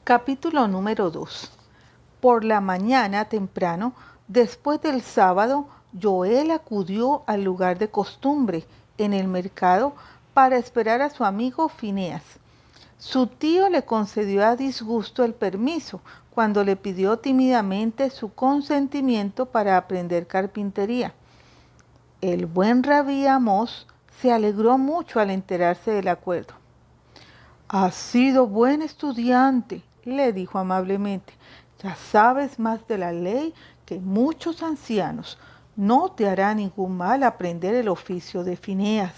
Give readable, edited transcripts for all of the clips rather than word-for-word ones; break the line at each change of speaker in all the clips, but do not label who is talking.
Capítulo número 2. Por la mañana temprano, después del sábado, Joel acudió al lugar de costumbre, en el mercado, para esperar a su amigo Fineas. Su tío le concedió a disgusto el permiso, cuando le pidió tímidamente su consentimiento para aprender carpintería. El buen Rabí Amós se alegró mucho al enterarse del acuerdo. «Has sido buen estudiante», le dijo amablemente. «Ya sabes más de la ley que muchos ancianos. No te hará ningún mal aprender el oficio de Fineas.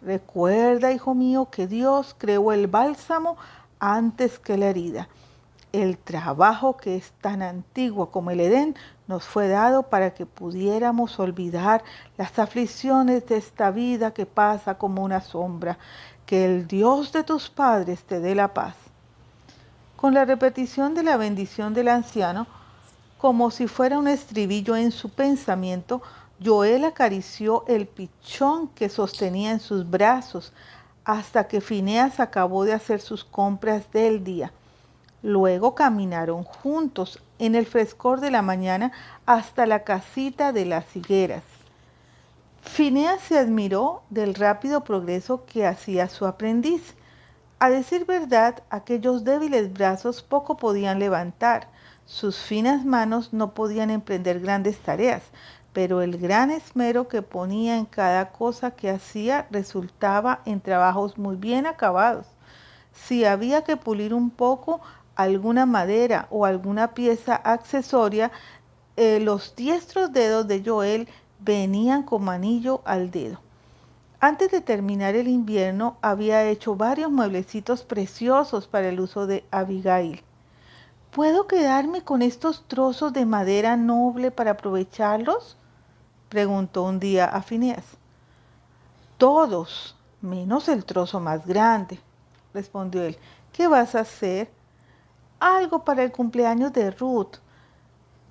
Recuerda, hijo mío, que Dios creó el bálsamo antes que la herida. El trabajo, que es tan antiguo como el Edén, nos fue dado para que pudiéramos olvidar las aflicciones de esta vida que pasa como una sombra. Que el Dios de tus padres te dé la paz». Con la repetición de la bendición del anciano, como si fuera un estribillo en su pensamiento, Joel acarició el pichón que sostenía en sus brazos hasta que Fineas acabó de hacer sus compras del día. Luego caminaron juntos en el frescor de la mañana hasta la casita de las higueras. Fineas se admiró del rápido progreso que hacía su aprendiz. A decir verdad, aquellos débiles brazos poco podían levantar, sus finas manos no podían emprender grandes tareas, pero el gran esmero que ponía en cada cosa que hacía resultaba en trabajos muy bien acabados. Si había que pulir un poco alguna madera o alguna pieza accesoria, los diestros dedos de Joel venían como anillo al dedo. Antes de terminar el invierno, había hecho varios mueblecitos preciosos para el uso de Abigail. «¿Puedo quedarme con estos trozos de madera noble para aprovecharlos?», preguntó un día a Fineas. «Todos, menos el trozo más grande», respondió él. «¿Qué vas a hacer?» «Algo para el cumpleaños de Ruth.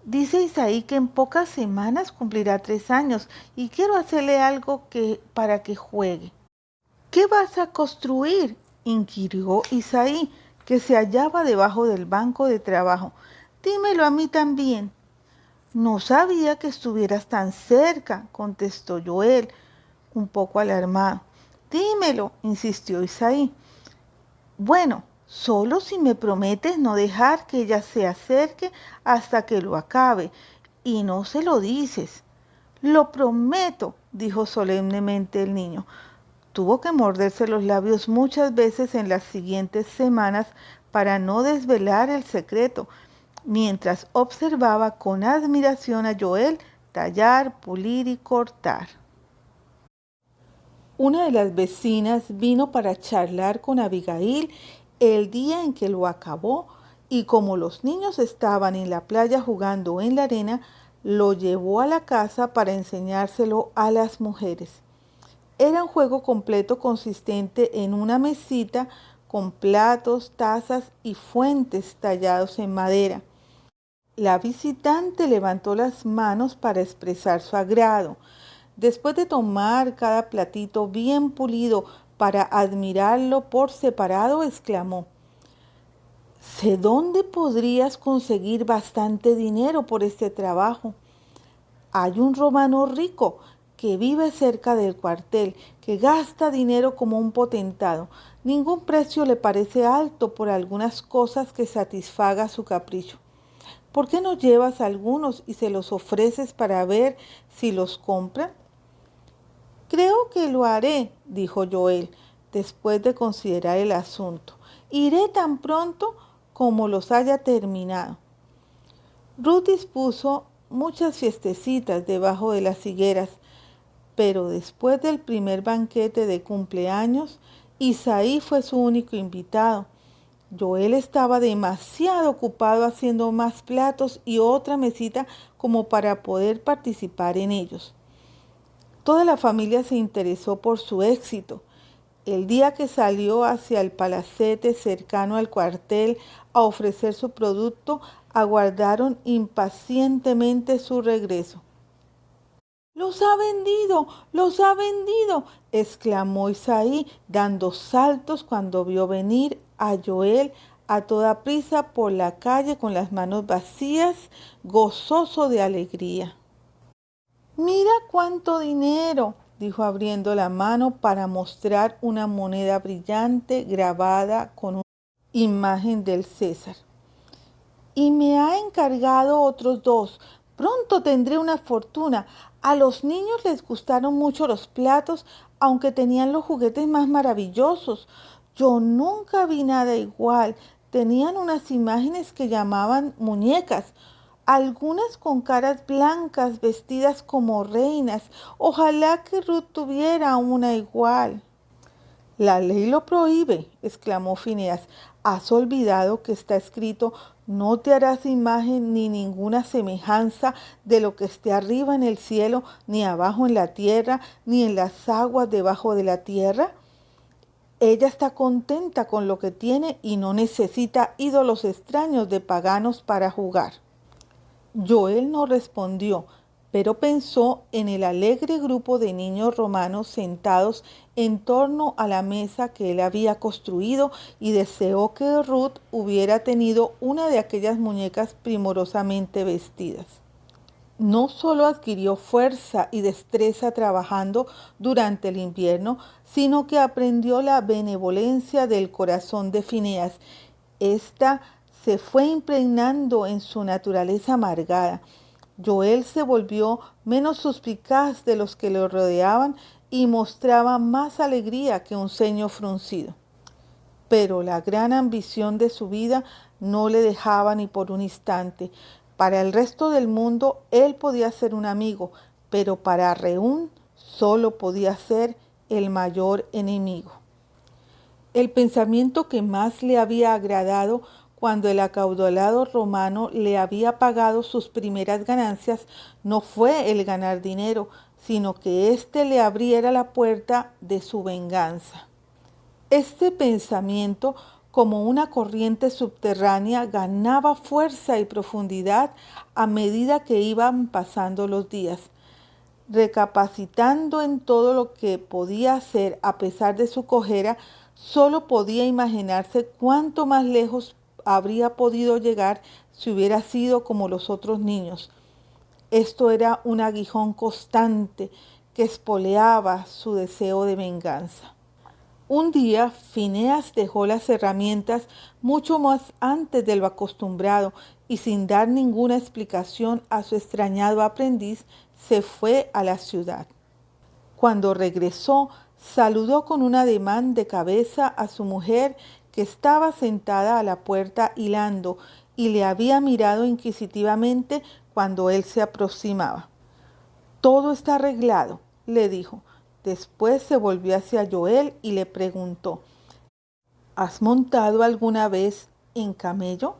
Dice Isaí que en pocas semanas cumplirá 3 años y quiero hacerle algo para que juegue». «¿Qué vas a construir?», inquirió Isaí, que se hallaba debajo del banco de trabajo. «Dímelo a mí también». «No sabía que estuvieras tan cerca», contestó Joel, un poco alarmado. «Dímelo», insistió Isaí. «Bueno, solo si me prometes no dejar que ella se acerque hasta que lo acabe, y no se lo dices». «Lo prometo», dijo solemnemente el niño. Tuvo que morderse los labios muchas veces en las siguientes semanas para no desvelar el secreto, mientras observaba con admiración a Joel tallar, pulir y cortar. Una de las vecinas vino para charlar con Abigail el día en que lo acabó, y como los niños estaban en la playa jugando en la arena, lo llevó a la casa para enseñárselo a las mujeres. Era un juego completo consistente en una mesita con platos, tazas y fuentes tallados en madera. La visitante levantó las manos para expresar su agrado. Después de tomar cada platito bien pulido para admirarlo por separado, exclamó: «Sé dónde podrías conseguir bastante dinero por este trabajo. Hay un romano rico que vive cerca del cuartel, que gasta dinero como un potentado. Ningún precio le parece alto por algunas cosas que satisfaga su capricho. ¿Por qué no llevas algunos y se los ofreces para ver si los compran?». «Creo que lo haré», dijo Joel, después de considerar el asunto. «Iré tan pronto como los haya terminado». Ruth dispuso muchas fiestecitas debajo de las higueras, pero después del primer banquete de cumpleaños, Isaí fue su único invitado. Joel estaba demasiado ocupado haciendo más platos y otra mesita como para poder participar en ellos. Toda la familia se interesó por su éxito. El día que salió hacia el palacete cercano al cuartel a ofrecer su producto, aguardaron impacientemente su regreso. «¡Los ha vendido! ¡Los ha vendido!», exclamó Isaí, dando saltos cuando vio venir a Joel a toda prisa por la calle con las manos vacías, gozoso de alegría. «Mira cuánto dinero», dijo abriendo la mano para mostrar una moneda brillante grabada con una imagen del César. «Y me ha encargado otros 2. Pronto tendré una fortuna. A los niños les gustaron mucho los platos, aunque tenían los juguetes más maravillosos. Yo nunca vi nada igual. Tenían unas imágenes que llamaban muñecas, algunas con caras blancas, vestidas como reinas. Ojalá que Ruth tuviera una igual». «La ley lo prohíbe», exclamó Phineas. «¿Has olvidado que está escrito: no te harás imagen ni ninguna semejanza de lo que esté arriba en el cielo, ni abajo en la tierra, ni en las aguas debajo de la tierra?» Ella está contenta con lo que tiene y no necesita ídolos extraños de paganos para jugar. Joel no respondió, pero pensó en el alegre grupo de niños romanos sentados en torno a la mesa que él había construido y deseó que Ruth hubiera tenido una de aquellas muñecas primorosamente vestidas. No solo adquirió fuerza y destreza trabajando durante el invierno, sino que aprendió la benevolencia del corazón de Phineas. Esta se fue impregnando en su naturaleza amargada. Joel se volvió menos suspicaz de los que lo rodeaban y mostraba más alegría que un ceño fruncido. Pero la gran ambición de su vida no le dejaba ni por un instante. Para el resto del mundo él podía ser un amigo, pero para Rehún solo podía ser el mayor enemigo. El pensamiento que más le había agradado cuando el acaudalado romano le había pagado sus primeras ganancias no fue el ganar dinero, sino que éste le abriera la puerta de su venganza. Este pensamiento, como una corriente subterránea, ganaba fuerza y profundidad a medida que iban pasando los días. Recapacitando en todo lo que podía hacer a pesar de su cojera, solo podía imaginarse cuánto más lejos habría podido llegar si hubiera sido como los otros niños. Esto era un aguijón constante que espoleaba su deseo de venganza. Un día Phineas dejó las herramientas mucho más antes de lo acostumbrado y sin dar ninguna explicación a su extrañado aprendiz se fue a la ciudad. Cuando regresó, saludó con un ademán de cabeza a su mujer que estaba sentada a la puerta hilando y le había mirado inquisitivamente cuando él se aproximaba. «Todo está arreglado», le dijo. Después se volvió hacia Joel y le preguntó: «¿Has montado alguna vez en camello?»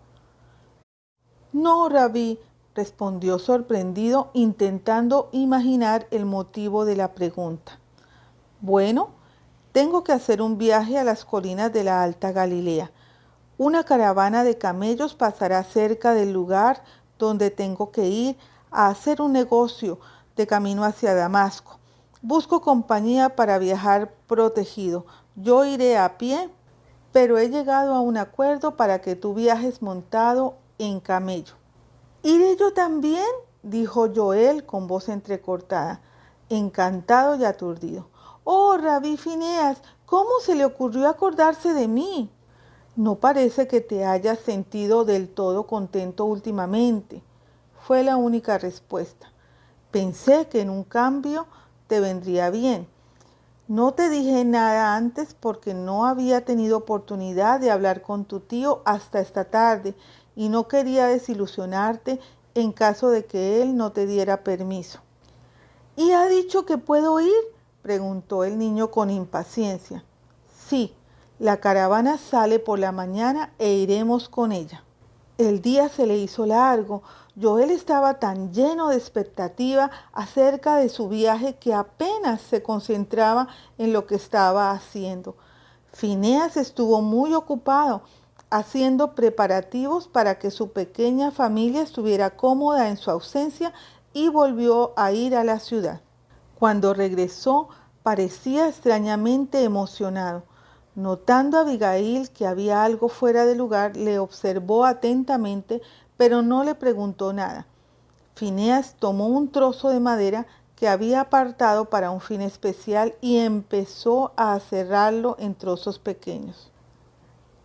«No, Rabí», respondió sorprendido, intentando imaginar el motivo de la pregunta. «Bueno, tengo que hacer un viaje a las colinas de la Alta Galilea. Una caravana de camellos pasará cerca del lugar donde tengo que ir a hacer un negocio de camino hacia Damasco. Busco compañía para viajar protegido. Yo iré a pie, pero he llegado a un acuerdo para que tú viajes montado en camello». «¿Iré yo también?», dijo Joel con voz entrecortada, encantado y aturdido. «Oh, Rabí Phineas, ¿cómo se le ocurrió acordarse de mí? No parece que te hayas sentido del todo contento últimamente», fue la única respuesta. «Pensé que en un cambio te vendría bien. No te dije nada antes porque no había tenido oportunidad de hablar con tu tío hasta esta tarde y no quería desilusionarte en caso de que él no te diera permiso». «¿Y ha dicho que puedo ir?», preguntó el niño con impaciencia. «Sí, la caravana sale por la mañana e iremos con ella». El día se le hizo largo. Joel estaba tan lleno de expectativa acerca de su viaje que apenas se concentraba en lo que estaba haciendo. Phineas estuvo muy ocupado haciendo preparativos para que su pequeña familia estuviera cómoda en su ausencia y volvió a ir a la ciudad. Cuando regresó, parecía extrañamente emocionado. Notando a Abigail que había algo fuera de lugar, le observó atentamente, pero no le preguntó nada. Fineas tomó un trozo de madera que había apartado para un fin especial y empezó a cerrarlo en trozos pequeños.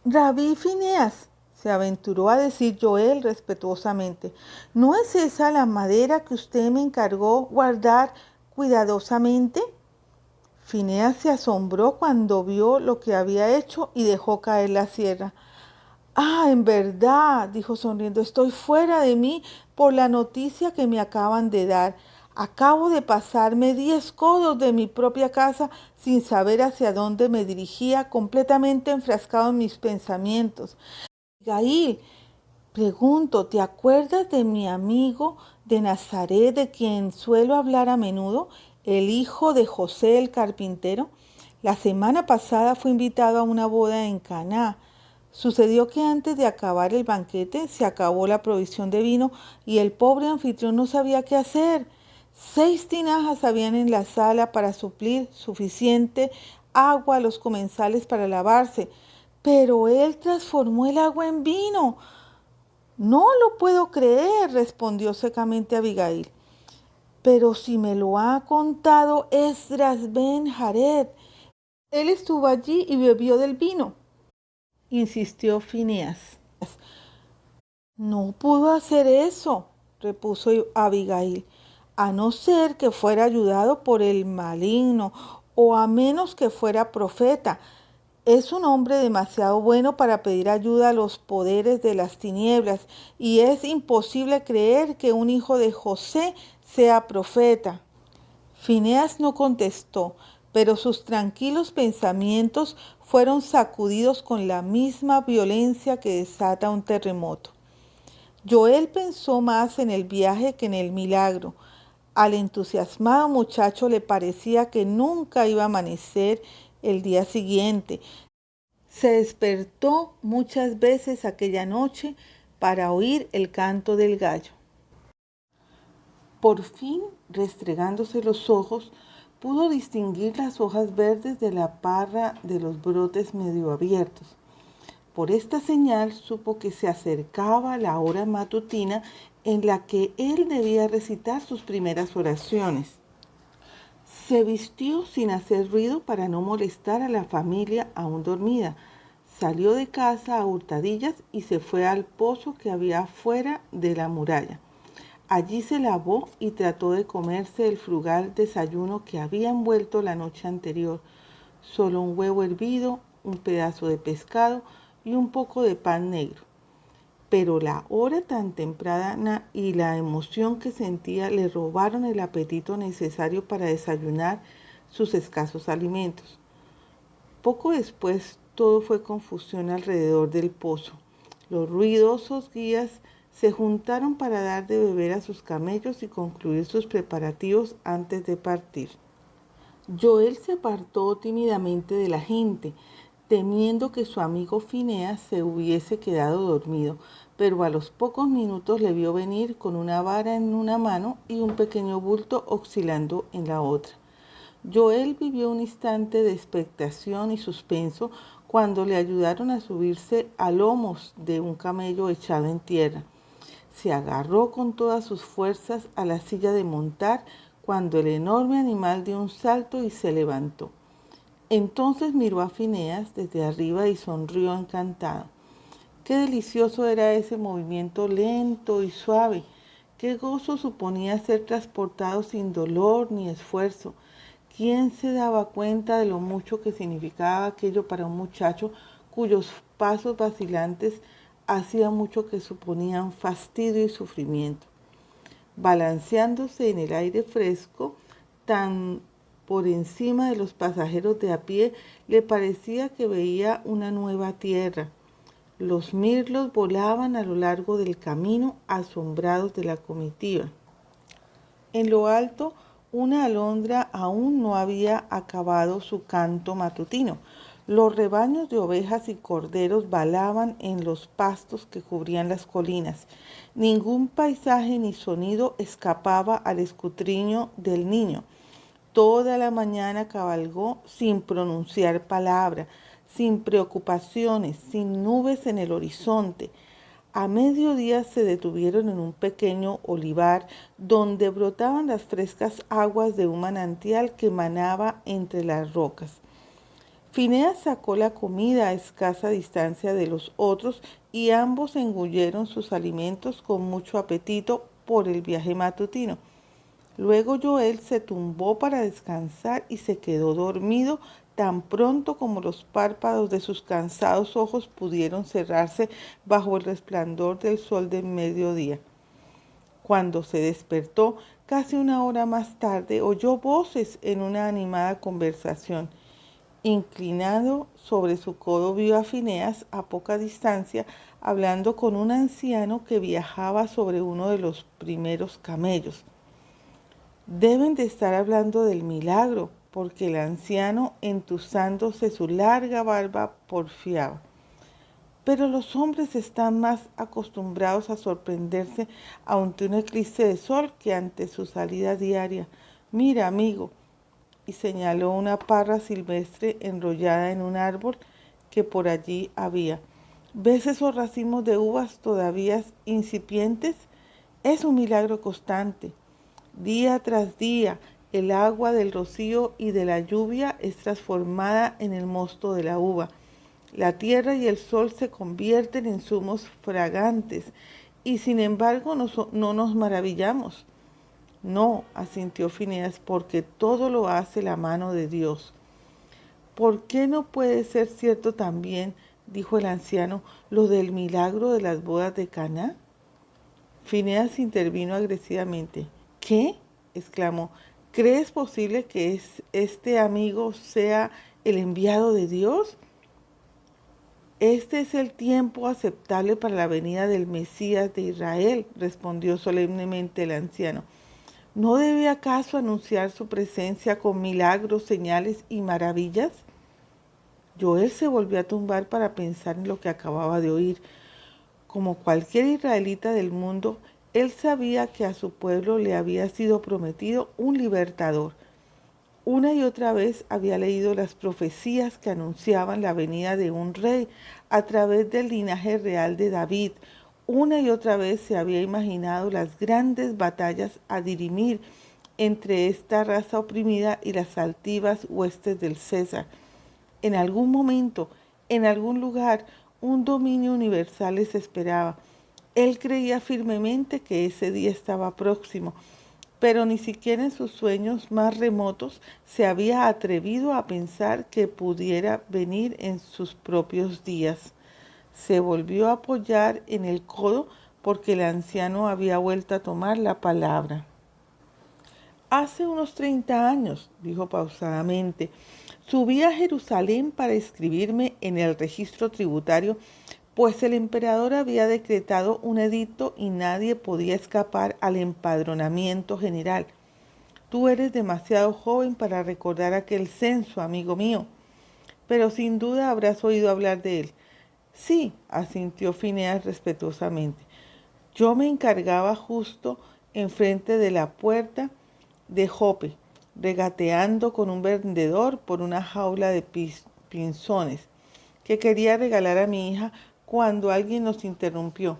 Rabí Fineas, se aventuró a decir Joel respetuosamente, ¿no es esa la madera que usted me encargó guardar cuidadosamente? Fineas se asombró cuando vio lo que había hecho y dejó caer la sierra. Ah, en verdad, dijo sonriendo, estoy fuera de mí por la noticia que me acaban de dar. Acabo de pasarme 10 codos de mi propia casa sin saber hacia dónde me dirigía, completamente enfrascado en mis pensamientos. Abigail, pregunto, ¿te acuerdas de mi amigo de Nazaret, de quien suelo hablar a menudo, el hijo de José el carpintero? La semana pasada fue invitado a una boda en Caná. Sucedió que antes de acabar el banquete se acabó la provisión de vino y el pobre anfitrión no sabía qué hacer. 6 tinajas habían en la sala para suplir suficiente agua a los comensales para lavarse, pero él transformó el agua en vino. No lo puedo creer, respondió secamente Abigail. Pero si me lo ha contado Esdras Ben Jared, él estuvo allí y bebió del vino, insistió Fineas. No pudo hacer eso, repuso Abigail, a no ser que fuera ayudado por el maligno o a menos que fuera profeta. Es un hombre demasiado bueno para pedir ayuda a los poderes de las tinieblas y es imposible creer que un hijo de José sea profeta. Fineas no contestó, pero sus tranquilos pensamientos fueron sacudidos con la misma violencia que desata un terremoto. Joel pensó más en el viaje que en el milagro. Al entusiasmado muchacho le parecía que nunca iba a amanecer el día siguiente. Se despertó muchas veces aquella noche para oír el canto del gallo. Por fin, restregándose los ojos, pudo distinguir las hojas verdes de la parra de los brotes medio abiertos. Por esta señal supo que se acercaba la hora matutina en la que él debía recitar sus primeras oraciones. Se vistió sin hacer ruido para no molestar a la familia aún dormida. Salió de casa a hurtadillas y se fue al pozo que había fuera de la muralla. Allí se lavó y trató de comerse el frugal desayuno que había envuelto la noche anterior. Solo un huevo hervido, un pedazo de pescado y un poco de pan negro. Pero la hora tan temprana y la emoción que sentía le robaron el apetito necesario para desayunar sus escasos alimentos. Poco después todo fue confusión alrededor del pozo. Los ruidosos guías se juntaron para dar de beber a sus camellos y concluir sus preparativos antes de partir. Joel se apartó tímidamente de la gente, temiendo que su amigo Fineas se hubiese quedado dormido, pero a los pocos minutos le vio venir con una vara en una mano y un pequeño bulto oscilando en la otra. Joel vivió un instante de expectación y suspenso cuando le ayudaron a subirse a lomos de un camello echado en tierra. Se agarró con todas sus fuerzas a la silla de montar cuando el enorme animal dio un salto y se levantó. Entonces miró a Fineas desde arriba y sonrió encantado. Qué delicioso era ese movimiento lento y suave. Qué gozo suponía ser transportado sin dolor ni esfuerzo. ¿Quién se daba cuenta de lo mucho que significaba aquello para un muchacho cuyos pasos vacilantes hacía mucho que suponían fastidio y sufrimiento? Balanceándose en el aire fresco, tan por encima de los pasajeros de a pie, le parecía que veía una nueva tierra. Los mirlos volaban a lo largo del camino, asombrados de la comitiva. En lo alto, una alondra aún no había acabado su canto matutino. Los rebaños de ovejas y corderos balaban en los pastos que cubrían las colinas. Ningún paisaje ni sonido escapaba al escudriño del niño. Toda la mañana cabalgó sin pronunciar palabra, sin preocupaciones, sin nubes en el horizonte. A mediodía se detuvieron en un pequeño olivar donde brotaban las frescas aguas de un manantial que manaba entre las rocas. Phineas sacó la comida a escasa distancia de los otros y ambos engulleron sus alimentos con mucho apetito por el viaje matutino. Luego Joel se tumbó para descansar y se quedó dormido tan pronto como los párpados de sus cansados ojos pudieron cerrarse bajo el resplandor del sol de mediodía. Cuando se despertó, casi una hora más tarde, oyó voces en una animada conversación. Inclinado sobre su codo vio a Phineas a poca distancia hablando con un anciano que viajaba sobre uno de los primeros camellos. Deben de estar hablando del milagro, porque el anciano, entusándose su larga barba, porfiaba. Pero los hombres están más acostumbrados a sorprenderse ante un eclipse de sol que ante su salida diaria. Mira, amigo, y señaló una parra silvestre enrollada en un árbol que por allí había. ¿Ves esos racimos de uvas todavía incipientes? Es un milagro constante. Día tras día, el agua del rocío y de la lluvia es transformada en el mosto de la uva. La tierra y el sol se convierten en zumos fragantes y sin embargo no nos maravillamos. No, asintió Phineas, porque todo lo hace la mano de Dios. ¿Por qué no puede ser cierto también, dijo el anciano, lo del milagro de las bodas de Caná? Phineas intervino agresivamente. ¿Qué? Exclamó. ¿Crees posible que este amigo sea el enviado de Dios? Este es el tiempo aceptable para la venida del Mesías de Israel, respondió solemnemente el anciano. ¿No debe acaso anunciar su presencia con milagros, señales y maravillas? Joel se volvió a tumbar para pensar en lo que acababa de oír. Como cualquier israelita del mundo, él sabía que a su pueblo le había sido prometido un libertador. Una y otra vez había leído las profecías que anunciaban la venida de un rey a través del linaje real de David. Una y otra vez se había imaginado las grandes batallas a dirimir entre esta raza oprimida y las altivas huestes del César. En algún momento, en algún lugar, un dominio universal les esperaba. Él creía firmemente que ese día estaba próximo, pero ni siquiera en sus sueños más remotos se había atrevido a pensar que pudiera venir en sus propios días. Se volvió a apoyar en el codo porque el anciano había vuelto a tomar la palabra. Hace unos 30 años, dijo pausadamente, subí a Jerusalén para inscribirme en el registro tributario, pues el emperador había decretado un edicto y nadie podía escapar al empadronamiento general. Tú eres demasiado joven para recordar aquel censo, amigo mío, pero sin duda habrás oído hablar de él. Sí, asintió Phineas respetuosamente. Yo me encargaba justo enfrente de la puerta de Jope, regateando con un vendedor por una jaula de pinzones que quería regalar a mi hija cuando alguien nos interrumpió.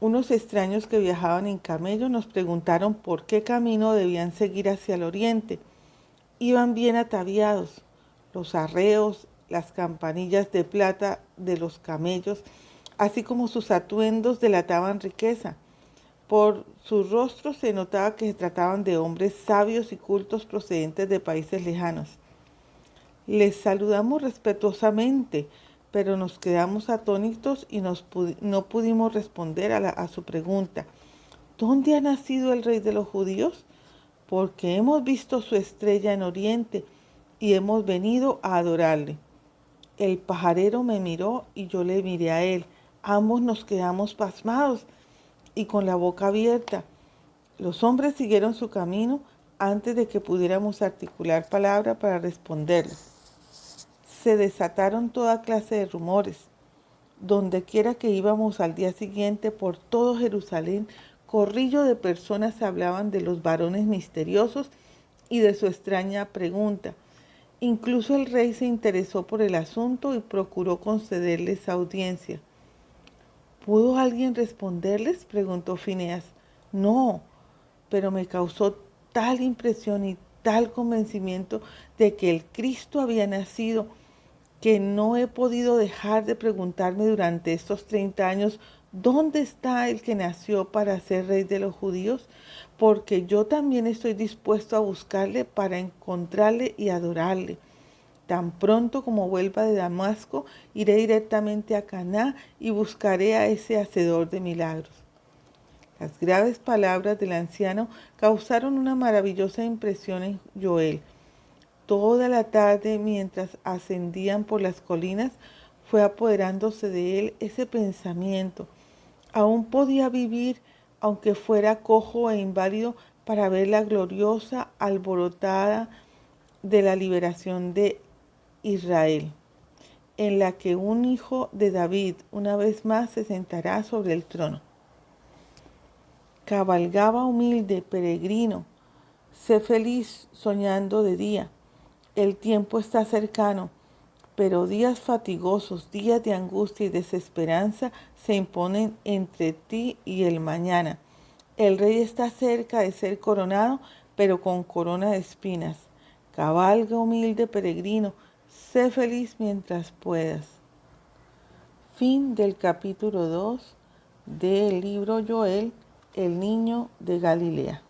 Unos extraños que viajaban en camello nos preguntaron por qué camino debían seguir hacia el oriente. Iban bien ataviados. Los arreos, las campanillas de plata de los camellos, así como sus atuendos delataban riqueza. Por sus rostros se notaba que se trataban de hombres sabios y cultos procedentes de países lejanos. Les saludamos respetuosamente, pero nos quedamos atónitos y no pudimos responder a su pregunta. ¿Dónde ha nacido el rey de los judíos? Porque hemos visto su estrella en Oriente y hemos venido a adorarle. El pajarero me miró y yo le miré a él. Ambos nos quedamos pasmados y con la boca abierta. Los hombres siguieron su camino antes de que pudiéramos articular palabra para responderles. Se desataron toda clase de rumores. Dondequiera que íbamos al día siguiente, por todo Jerusalén, corrillo de personas hablaban de los varones misteriosos y de su extraña pregunta. Incluso el rey se interesó por el asunto y procuró concederles audiencia. ¿Pudo alguien responderles?, preguntó Fineas. No, pero me causó tal impresión y tal convencimiento de que el Cristo había nacido, que no he podido dejar de preguntarme durante estos 30 años, ¿dónde está el que nació para ser rey de los judíos? Porque yo también estoy dispuesto a buscarle para encontrarle y adorarle. Tan pronto como vuelva de Damasco, iré directamente a Caná y buscaré a ese hacedor de milagros. Las graves palabras del anciano causaron una maravillosa impresión en Joel. Toda la tarde, mientras ascendían por las colinas, fue apoderándose de él ese pensamiento. Aún podía vivir, aunque fuera cojo e inválido, para ver la gloriosa alborotada de la liberación de Israel, en la que un hijo de David una vez más se sentará sobre el trono. Cabalgaba humilde, peregrino, sé feliz soñando de día. El tiempo está cercano, pero días fatigosos, días de angustia y desesperanza se imponen entre ti y el mañana. El rey está cerca de ser coronado, pero con corona de espinas. Cabalga humilde peregrino, sé feliz mientras puedas. Fin del capítulo 2 del libro Joel, el niño de Galilea.